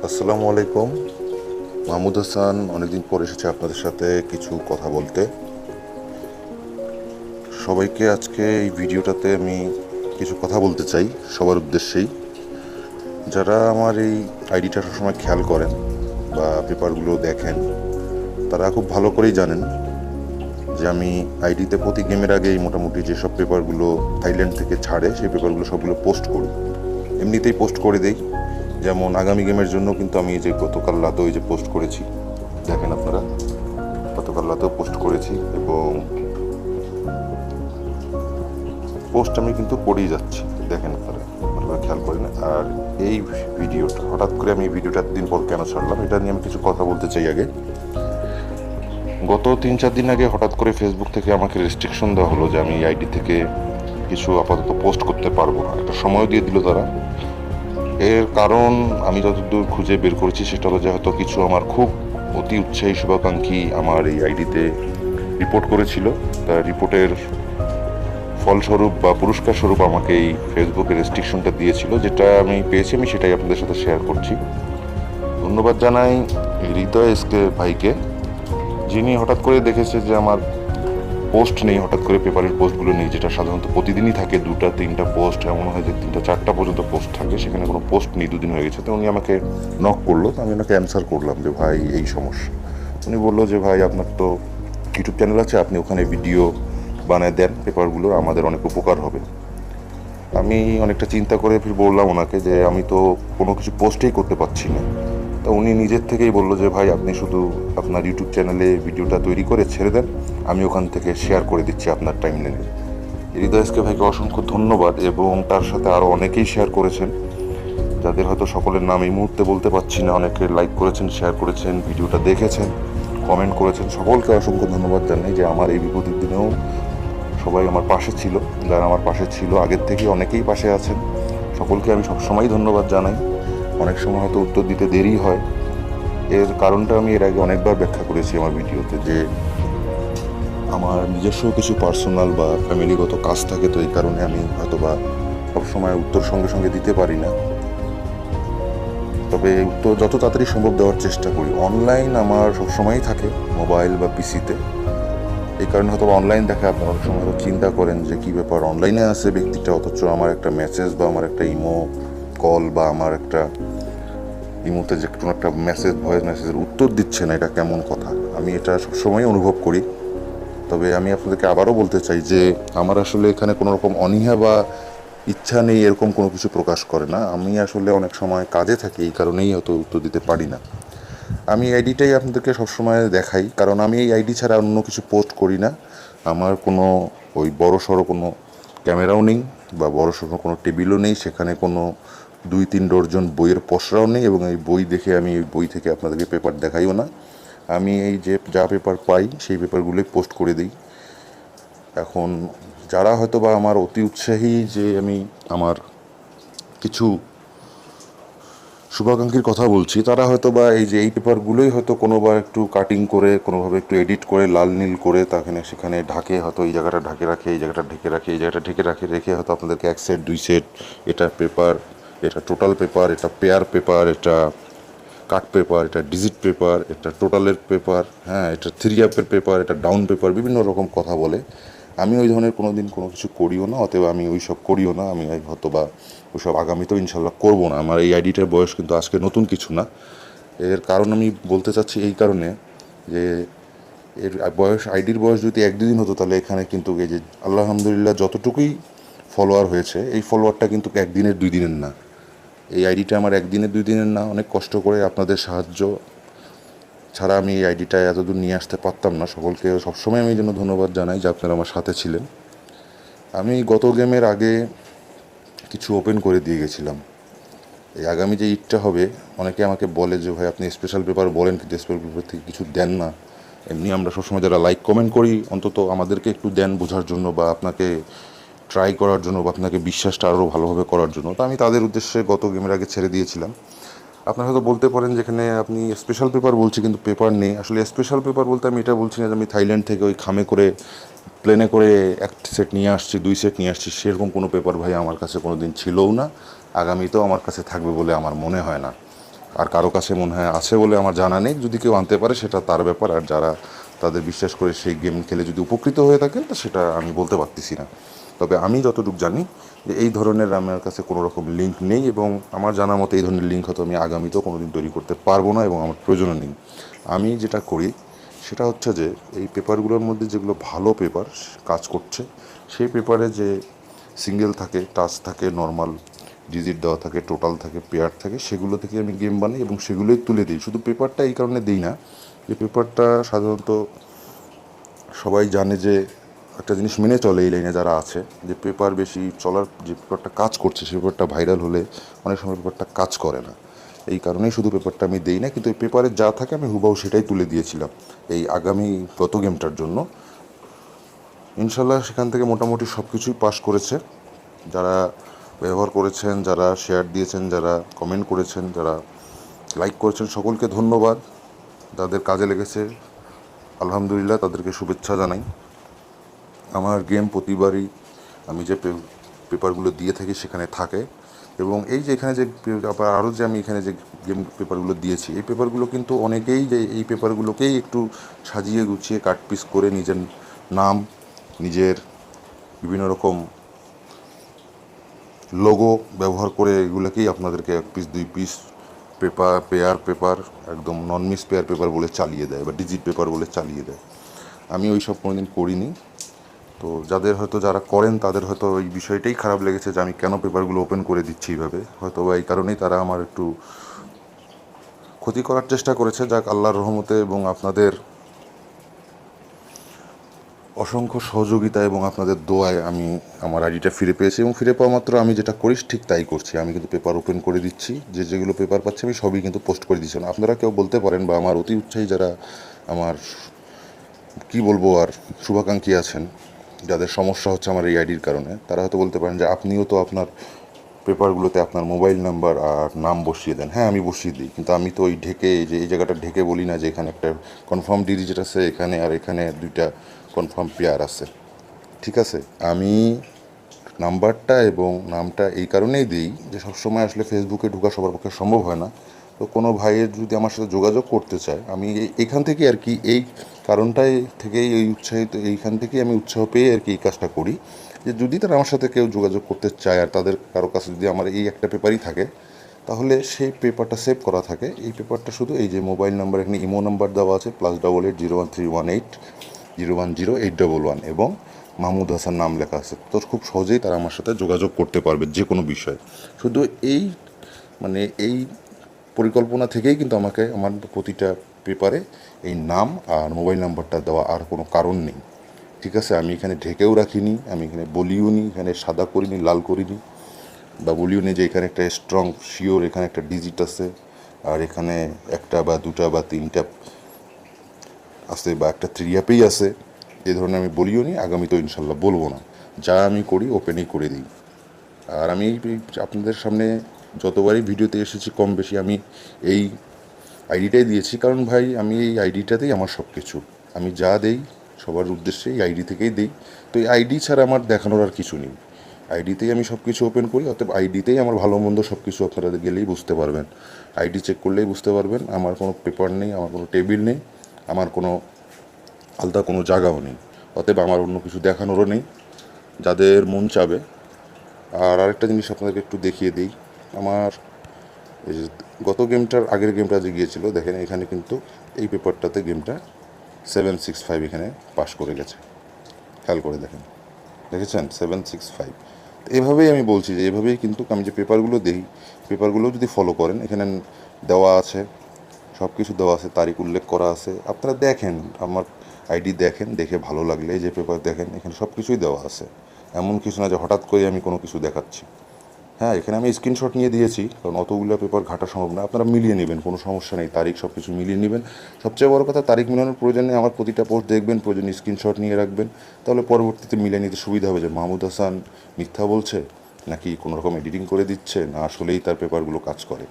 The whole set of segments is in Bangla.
আসসালামু আলাইকুম। মাহমুদ হাসান অনেকদিন পর এসেছে আপনাদের সাথে কিছু কথা বলতে। সবাইকে আজকে এই ভিডিওটাতে আমি কিছু কথা বলতে চাই সবার উদ্দেশ্যেই। যারা আমার এই আইডিটা সবসময় খেয়াল করেন বা পেপারগুলো দেখেন, তারা খুব ভালো করেই জানেন যে আমি আইডিতে প্রতি গেমের আগেই মোটামুটি যেসব পেপারগুলো থাইল্যান্ড থেকে ছাড়ে সেই পেপারগুলো সবগুলো পোস্ট করি, এমনিতেই পোস্ট করে দেই। যেমন আগামী গেমের জন্য কিন্তু আমি যে গতকাল রাতেও যে পোস্ট করেছি, দেখেন আপনারা, গতকাল রাতেও পোস্ট করেছি এবং পোস্ট আমি কিন্তু করেই যাচ্ছি, দেখেন আপনারা ভালোভাবে খেয়াল করেন। আর এই ভিডিওটা হঠাৎ করে আমি এই ভিডিওটা এতদিন পর কেন ছাড়লাম এটা নিয়ে আমি কিছু কথা বলতে চাই। আগে গত 3-4 দিন আগে হঠাৎ করে ফেসবুক থেকে আমাকে রেস্ট্রিকশন দেওয়া হলো যে আমি এই আইডি থেকে কিছু আপাতত পোস্ট করতে পারবো না, একটা সময় দিয়ে দিল তারা। এর কারণ আমি যতদূর খুঁজে বের করেছি সেটা হলো যে হয়তো কিছু আমার খুব অতি উৎসাহী শুভাকাঙ্ক্ষী আমার এই আইডিতে রিপোর্ট করেছিল। তার রিপোর্টের ফলস্বরূপ বা পুরস্কার স্বরূপ আমাকে এই ফেসবুকে রেস্ট্রিকশনটা দিয়েছিল, যেটা আমি পেয়েছি, আমি সেটাই আপনাদের সাথে শেয়ার করছি। ধন্যবাদ জানাই হৃদয় এসকে ভাইকে, যিনি হঠাৎ করে দেখেছে যে আমার পোস্ট নেই, হঠাৎ করে পেপারের পোস্টগুলো নেই, যেটা সাধারণত প্রতিদিনই থাকে 2-3টা পোস্ট, এমন হয় যে 3-4টা পর্যন্ত পোস্ট থাকে, সেখানে কোনো পোস্ট নেই, 2 দিন হয়ে গেছে। তো উনি আমাকে নক করলো, তো আমি ওনাকে অ্যান্সার করলাম যে ভাই এই সমস্যা। উনি বললো যে ভাই আপনার তো ইউটিউব চ্যানেল আছে, আপনি ওখানে ভিডিও বানায় দেন, পেপারগুলো আমাদের অনেক উপকার হবে। আমি অনেকটা চিন্তা করে ফির বললাম ওনাকে যে আমি তো কোনো কিছু পোস্টেই করতে পারছি না। তো উনি নিজের থেকেই বললো যে ভাই আপনি শুধু আপনার ইউটিউব চ্যানেলে ভিডিওটা তৈরি করে ছেড়ে দেন, আমি ওখান থেকে শেয়ার করে দিচ্ছি আপনার টাইমলাইনে। হৃদয়সকে ভাইকে অসংখ্য ধন্যবাদ, এবং তার সাথে আরও অনেকেই শেয়ার করেছেন, যাদের হয়তো সকলের নাম এই মুহূর্তে বলতে পারছি না। অনেকে লাইক করেছেন, শেয়ার করেছেন, ভিডিওটা দেখেছেন, কমেন্ট করেছেন, সকলকে অসংখ্য ধন্যবাদ জানাই যে আমার এই বিপদের দিনেও সবাই আমার পাশে ছিল। যারা আমার পাশে ছিল আগের থেকেই অনেকেই পাশে আছেন, সকলকে আমি সবসময়ই ধন্যবাদ জানাই। অনেক সময় হয়তো উত্তর দিতে দেরি হয়, এর কারণটা আমি এর আগে অনেকবার ব্যাখ্যা করেছি আমার ভিডিওতে, যে আমার নিজস্ব কিছু পার্সোনাল বা ফ্যামিলিগত কাজ থাকে, তো এই কারণে আমি হয়তো বা সবসময় উত্তর সঙ্গে সঙ্গে দিতে পারি না। তবে উত্তর যত তাড়াতাড়ি সম্ভব দেওয়ার চেষ্টা করি। অনলাইন আমার সবসময়ই থাকে, মোবাইল বা পিসিতে। এই কারণে হয়তো অনলাইন দেখে আপনারা অনেক সময় চিন্তা করেন যে কী ব্যাপার, অনলাইনে আছে ব্যক্তিটা, অথচ আমার একটা মেসেজ বা আমার একটা ইমো কল বা আমার একটা ইমোতে যে কোনো একটা মেসেজ, ভয়েস মেসেজের উত্তর দিচ্ছে না, এটা কেমন কথা। আমি এটা সবসময় অনুভব করি। তবে আমি আপনাদেরকে আবারও বলতে চাই যে আমার আসলে এখানে কোনো রকম অনীহা বা ইচ্ছা নেই, এরকম কোনো কিছু প্রকাশ করে না। আমি আসলে অনেক সময় কাজে থাকি, এই কারণেই হয়তো উত্তর দিতে পারি না। আমি আইডিটাই আপনাদেরকে সবসময় দেখাই, কারণ আমি এই আইডি ছাড়া অন্য কিছু পোস্ট করি না। আমার কোনো ওই বড় সড়ো কোনো ক্যামেরাও নেই বা বড় সড়ো কোনো টেবিলও নেই, সেখানে কোনো 2-3 ডজন বইয়ের পসরাও নেই, এবং এই বই দেখে আমি এই বই থেকে আপনাদেরকে পেপার দেখাইও না। আমি এই যে যা পেপার পাই সেই পেপারগুলোই পোস্ট করে দিই। এখন যারা হয়তো বা আমার অতি উৎসাহী যে আমি আমার কিছু শুভাকাঙ্ক্ষীর কথা বলছি, তারা হয়তো বা এই যে এই পেপারগুলোই হয়তো কোনোবার একটু কাটিং করে, কোনোভাবে একটু এডিট করে, লাল নীল করে তাখানে সেখানে ঢাকে, হয়তো এই জায়গাটা ঢাকে রাখে, এই জায়গাটা ঢেকে রাখে, এই জায়গাটা ঢেকে রাখে, রেখে হয়তো আপনাদেরকে 1 সেট 2 সেট, এটা পেপার, এটা টোটাল পেপার, এটা পেয়ার পেপার, এটা কাট পেপার, এটা ডিজিট পেপার, এটা টোটালের পেপার, হ্যাঁ, এটা 3 আপের পেপার, এটা ডাউন পেপার, বিভিন্ন রকম কথা বলে। আমি ওই ধরনের কোনো দিন কোনো কিছু করিও না, অতএব আমি ওই সব করিও না। আমি হয়তো বা ওইসব আগামীতেও ইনশাল্লাহ করবো না। আমার এই আইডিটার বয়স কিন্তু আজকে নতুন কিছু না। এর কারণ আমি বলতে চাচ্ছি এই কারণে যে এর বয়স, আইডির বয়স যদি 1-2 দিন হতো, তাহলে এখানে কিন্তু এই যে আলহামদুলিল্লাহ যতটুকুই ফলোয়ার হয়েছে, এই ফলোয়ারটা কিন্তু 1 দিনের 2 দিনের না। এই আইডিটা আমার 1 দিনের 2 দিনের না, অনেক কষ্ট করে আপনাদের সাহায্য ছাড়া আমি এই আইডিটা এতদূর নিয়ে আসতে পারতাম না। সকলকে সবসময় আমি এই জন্য ধন্যবাদ জানাই যে আপনারা আমার সাথে ছিলেন। আমি গত গেমের আগে কিছু ওপেন করে দিয়ে গেছিলাম। এই আগামী যে ঈদটা হবে, অনেকে আমাকে বলে যে ভাই আপনি স্পেশাল পেপার বলেন, কিন্তু স্পেশাল পেপার থেকে কিছু দেন না। এমনি আমরা সবসময় যারা লাইক কমেন্ট করি, অন্তত আমাদেরকে একটু দেন বোঝার জন্য, বা আপনাকে ট্রাই করার জন্য, বা আপনাকে বিশ্বাসটা আরও ভালোভাবে করার জন্য। তো আমি তাদের উদ্দেশ্যে গত গেমের আগে ছেড়ে দিয়েছিলাম। আপনারা হয়তো বলতে পারেন যেখানে আপনি স্পেশাল পেপার বলছি কিন্তু পেপার নেই। আসলে স্পেশাল পেপার বলতে আমি এটা বলছি না যে আমি থাইল্যান্ড থেকে ওই খামে করে, প্লেনে করে 1 সেট নিয়ে আসছি, 2 সেট নিয়ে আসছি, সেরকম কোনো পেপার ভাই আমার কাছে কোনো দিন ছিলও না, আগামীতেও আমার কাছে থাকবে বলে আমার মনে হয় না। আর কারো কাছে মনে হয় আছে বলে আমার জানা নেই, যদি কেউ আনতে পারে সেটা তার ব্যাপার। আর যারা তাদের বিশ্বাস করে সেই গেম খেলে যদি উপকৃত হয়ে থাকেন, তো সেটা আমি বলতে পারতেছি না। তবে আমি যতটুকু জানি যে এই ধরনের আমার কাছে কোনো রকম লিঙ্ক নেই, এবং আমার জানা মতো এই ধরনের লিঙ্ক হয়তো আমি আগামীতেও কোনো দিন তৈরি করতে পারবো না, এবং আমার প্রয়োজনও নেই। আমি যেটা করি সেটা হচ্ছে যে এই পেপারগুলোর মধ্যে যেগুলো ভালো পেপার কাজ করছে, সেই পেপারে যে সিঙ্গেল থাকে, টাচ থাকে, নর্মাল ডিজিট দেওয়া থাকে, টোটাল থাকে, পেয়ার থাকে, সেগুলো থেকে আমি গেম বানাই এবং সেগুলোই তুলে দিই। শুধু পেপারটা এই কারণে দিই না যে পেপারটা সাধারণত সবাই জানে যে একটা জিনিস মেনে চলে এই লাইনে যারা আছে, যে পেপার বেশি চলার, যে পেপারটা কাজ করছে সে পেপারটা ভাইরাল হলে অনেক সময় পেপারটা কাজ করে না। এই কারণেই শুধু পেপারটা আমি দিই না, কিন্তু এই পেপারে যা থাকে আমি হুবাহু সেটাই তুলে দিয়েছিলাম এই আগামী গত গেমটার জন্য। ইনশাল্লাহ সেখান থেকে মোটামুটি সব কিছুই পাস করেছে। যারা ব্যবহার করেছেন, যারা শেয়ার দিয়েছেন, যারা কমেন্ট করেছেন, যারা লাইক করেছেন, সকলকে ধন্যবাদ। যাদের কাজে লেগেছে আলহামদুলিল্লাহ, তাদেরকে শুভেচ্ছা জানাই। আমার গেম প্রতিবারই আমি যে পেপারগুলো দিয়ে থাকি সেখানে থাকে, এবং এই যে এখানে যে আবার আরও যে আমি এখানে যে গেম পেপারগুলো দিয়েছি, এই পেপারগুলো কিন্তু অনেকেই যে এই পেপারগুলোকেই একটু সাজিয়ে গুছিয়ে কাট পিস করে নিজের নাম, নিজের বিভিন্ন রকম লোগো ব্যবহার করে এগুলোকেই আপনাদেরকে 1 পিস 2 পিস পেপার একদম নন মিস পেপার বলে চালিয়ে দেয়, বা ডিজিট পেপার বলে চালিয়ে দেয়। আমি ওই সব কোনোদিন করিনি। তো যাদের হয়তো যারা করেন তাদের হয়তো ওই বিষয়টাই খারাপ লেগেছে যে আমি কেন পেপারগুলো ওপেন করে দিচ্ছি এইভাবে, হয়তো বা এই কারণেই তারা আমার একটু ক্ষতি করার চেষ্টা করেছে। যাক, আল্লাহর রহমতে এবং আপনাদের অসংখ্য সহযোগিতা এবং আপনাদের দোয়ায় আমি আমার আইডিটা ফিরে পেয়েছি, এবং ফিরে পাওয়া মাত্র আমি যেটা করি ঠিক তাই করছি। আমি কিন্তু পেপার ওপেন করে দিচ্ছি, যেগুলো পেপার পাচ্ছি আমি সবই কিন্তু পোস্ট করে দিচ্ছি না। আপনারা কেউ বলতে পারেন, বা আমার অতি উৎসাহী যারা আমার কি বলবো আর শুভাকাঙ্ক্ষী আছেন, যাদের সমস্যা হচ্ছে আমার এই আইডির কারণে, তারা হয়তো বলতে পারেন যে আপনিও তো আপনার পেপারগুলোতে আপনার মোবাইল নাম্বার আর নাম বসিয়ে দেন। হ্যাঁ, আমি বসিয়ে দিই, কিন্তু আমি তো ওই ঢেকে, যে এই জায়গাটা ঢেকে বলি না যে এখানে একটা কনফার্ম ডিজিট আছে এখানে, আর এখানে 2টা কনফার্ম পেয়ার আছে। ঠিক আছে, আমি নাম্বারটা এবং নামটা এই কারণেই দিই যে সবসময় আসলে ফেসবুকে ঢোকা সবার পক্ষে সম্ভব হয় না। তো কোনো ভাইয়ের যদি আমার সাথে যোগাযোগ করতে চায়, আমি এইখান থেকে আর কি, এই কারণটাই থেকেই এই উৎসাহিত, এইখান থেকেই আমি উৎসাহ পেয়ে আর কি এই কাজটা করি, যে যদি তারা আমার সাথে কেউ যোগাযোগ করতে চায় আর তাদের কারো কাছে যদি আমার এই একটা পেপারই থাকে, তাহলে সেই পেপারটা সেভ করা থাকে। এই পেপারটা শুধু এই যে মোবাইল নাম্বার, এখানে ইমো নাম্বার দেওয়া আছে +88 01318 010 811, এবং মাহমুদ হাসান নাম লেখা আছে। তো খুব সহজেই তারা আমার সাথে যোগাযোগ করতে পারবে যে কোনো বিষয়ে। শুধু এই মানে এই পরিকল্পনা থেকেই কিন্তু আমাকে আমার প্রতিটা পেপারে এই নাম আর মোবাইল নাম্বারটা দেওয়া, আর কোনো কারণ নেই। ঠিক আছে, আমি এখানে ঢেকেও রাখিনি, আমি এখানে বলিও নি, এখানে সাদা করিনি, লাল করিনি, বা বলিও নি যে এখানে একটা স্ট্রং শিওর এখানে একটা ডিজিট আছে, আর এখানে একটা বা দুটা বা তিনটা আছে, বা একটা থ্রি আছে। এই ধরনের আমি বলিও নি, আগামী তো ইনশাল্লাহ বলবো না। যা আমি করি ওপেনই করে দিই। আর আমি আপনাদের সামনে যতবারই ভিডিওতে এসেছি কম বেশি আমি এই আইডিটাই দিয়েছি, কারণ ভাই আমি এই আইডিটাতেই আমার সব কিছু, আমি যা দেই সবার উদ্দেশ্যে এই আইডি থেকেই দিই। তো এই আইডি ছাড়া আমার দেখানোর আর কিছু নেই। আইডিতেই আমি সব কিছু ওপেন করি, অতএব আইডিতেই আমার ভালো মন্দ সব কিছু আপনারা গেলেই বুঝতে পারবেন। আইডি চেক করলেই বুঝতে পারবেন। আমার কোনো পেপার নেই, আমার কোনো টেবিল নেই, আমার কোনো আলাদা কোনো জায়গাও নেই, অতএব আমার অন্য কিছু দেখানোরও নেই। যাদের মন চাবে। আর আরেকটা জিনিস আপনাদেরকে একটু দেখিয়ে দিই, আমার এই যে গত গেমটার আগের গেমটা যে গিয়েছিল, দেখেন এখানে কিন্তু এই পেপারটাতে গেমটা 765 এখানে পাস করে গেছে। খেয়াল করে দেখেন, দেখেছেন 765। এভাবেই আমি বলছি যে এভাবেই কিন্তু আমি যে পেপারগুলো দিই, পেপারগুলো যদি ফলো করেন, এখানে দেওয়া আছে, সব কিছু দেওয়া আছে, তারিখ উল্লেখ করা আছে। আপনারা দেখেন, আমার আইডি দেখেন, দেখে ভালো লাগলে যে পেপার দেখেন, এখানে সব কিছুই দেওয়া আছে। এমন কিছু না যে হঠাৎ করে আমি কোনো কিছু দেখাচ্ছি। হ্যাঁ, এখানে আমি স্ক্রিনশট নিয়ে দিয়েছি, কারণ অতগুলো পেপার ঘাটা সম্ভব না। আপনারা মিলিয়ে নেবেন, কোনো সমস্যা নেই, তারিখ সব কিছু মিলিয়ে নেবেন। সবচেয়ে বড় কথা, তারিখ মেলানোর প্রয়োজন নেই, আমার প্রতিটা পোস্ট দেখবেন, প্রয়োজনে স্ক্রিনশট নিয়ে রাখবেন, তাহলে পরবর্তীতে মিলিয়ে নিতে সুবিধা হবে যে মাহমুদ হাসান মিথ্যা বলছে, নাকি কোনো রকম এডিটিং করে দিচ্ছে, না আসলেই তার পেপারগুলো কাজ করে।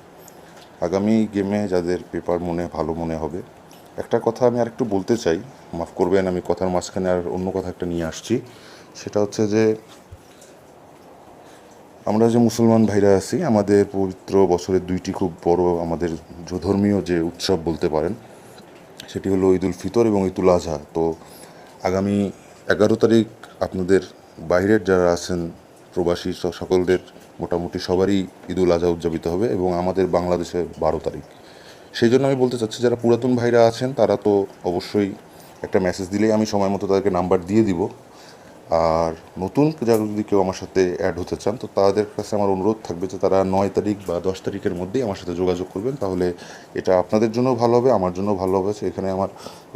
আগামী গেমে যাদের পেপার ভালো মনে হবে। একটা কথা আমি আরেকটু বলতে চাই, মাফ করবেন আমি কথার মাঝখানে আর অন্য কথা একটা নিয়ে আসছি। সেটা হচ্ছে যে আমরা যে মুসলমান ভাইরা আছি, আমাদের পবিত্র বছরের দুইটি খুব বড় আমাদের ধর্মীয় যে উৎসব বলতে পারেন, সেটি হলো ঈদুল ফিতর এবং ঈদুল আজহা। তো আগামী 11 তারিখ আপনাদের বাইরের যারা আছেন প্রবাসী সকলদের মোটামুটি সবারই ঈদুল আজহা উদযাপিত হবে এবং আমাদের বাংলাদেশে 12 তারিখ। সেই জন্য আমি বলতে চাচ্ছি, যারা পুরাতন ভাইরা আছেন তারা তো অবশ্যই একটা মেসেজ দিলেই আমি সময় মতো তাদেরকে নাম্বার দিয়ে দিব। আর নতুন যারা যদি কেউ আমার সাথে অ্যাড হতে চান, তো তাদের কাছে আমার অনুরোধ থাকবে যে তারা 9 তারিখ বা 10 তারিখের মধ্যেই আমার সাথে যোগাযোগ করবেন। তাহলে এটা আপনাদের জন্য ভালো হবে, আমার জন্য ভালো হবে। এখানে আমার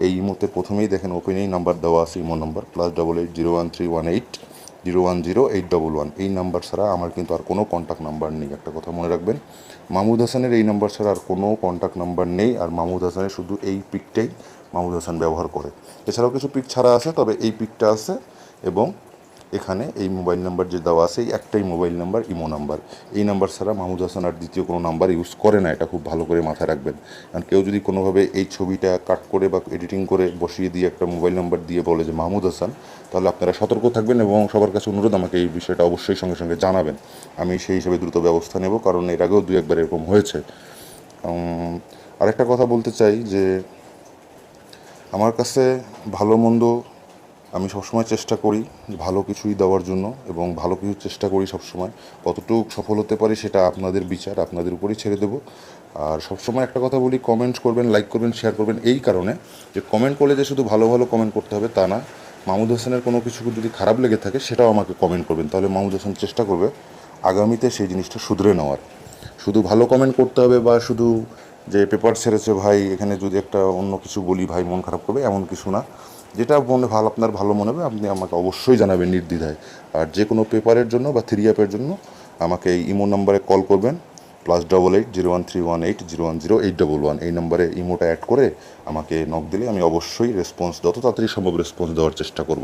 এই ইমোতে প্রথমেই দেখেন ওপেনেই নাম্বার দেওয়া আছে, ইমো নাম্বার +8801318110 এই নাম্বার ছাড়া আমার কিন্তু আর কোনো কন্ট্যাক্ট নাম্বার নেই। একটা কথা মনে রাখবেন, মাহমুদ হাসানের এই নাম্বার ছাড়া আর কোনো কন্ট্যাক্ট নাম্বার নেই। আর মাহমুদ হাসানের শুধু এই পিকটাই মাহমুদ হাসান ব্যবহার করে। এছাড়াও কিছু পিক ছাড়া আছে, তবে এই পিকটা আছে এবং এখানে এই মোবাইল নাম্বার যে দেওয়া আছে, এই একটাই মোবাইল নাম্বার, ইমো নাম্বার। এই নাম্বার ছাড়া মাহমুদ হাসান আর দ্বিতীয় কোনো নাম্বার ইউজ করে না। এটা খুব ভালো করে মাথায় রাখবেন। কারণ কেউ যদি কোনোভাবে এই ছবিটা কাট করে বা এডিটিং করে বসিয়ে দিয়ে একটা মোবাইল নাম্বার দিয়ে বলে যে মাহমুদ হাসান, তাহলে আপনারা সতর্ক থাকবেন এবং সবার কাছে অনুরোধ, আমাকে এই বিষয়টা অবশ্যই সঙ্গে সঙ্গে জানাবেন। আমি সেই হিসাবে দ্রুত ব্যবস্থা নেব, কারণ এর আগেও 2-1বার এরকম হয়েছে। আরেকটা কথা বলতে চাই যে আমার কাছে ভালো মন্দ আমি সবসময় চেষ্টা করি ভালো কিছুই দেওয়ার জন্য এবং ভালো কিছু চেষ্টা করি সবসময়। কতটুকু সফল হতে পারি সেটা আপনাদের বিচার, আপনাদের উপরই ছেড়ে দেবো। আর সবসময় একটা কথা বলি, কমেন্ট করবেন, লাইক করবেন, শেয়ার করবেন, এই কারণে যে কমেন্ট করলে যে শুধু ভালো ভালো কমেন্ট করতে হবে তা না। মাহমুদ হাসানের কোনো কিছু যদি খারাপ লেগে থাকে সেটাও আমাকে কমেন্ট করবেন, তাহলে মাহমুদ হাসান চেষ্টা করবে আগামীতে সেই জিনিসটা শুধরে নেওয়ার। শুধু ভালো কমেন্ট করতে হবে বা শুধু যে পেপার ছেড়েছে ভাই, এখানে যদি একটা অন্য কিছু বলি ভাই মন খারাপ করবে, এমন কিছু না। যেটা মনে ভালো, আপনার ভালো মনে হবে আপনি আমাকে অবশ্যই জানাবেন নির্দ্বিধায়। আর যে কোনো পেপারের জন্য বা 3 অ্যাপের জন্য আমাকে এই ইমো নাম্বারে কল করবেন, +88013180100811। এই নাম্বারে ইমোটা অ্যাড করে আমাকে নক দিলে আমি অবশ্যই রেসপন্স, যত তাড়াতাড়ি সম্ভব রেসপন্স দেওয়ার চেষ্টা করব।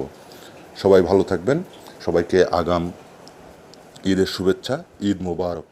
সবাই ভালো থাকবেন, সবাইকে আগাম ঈদের শুভেচ্ছা, ঈদ মোবারক।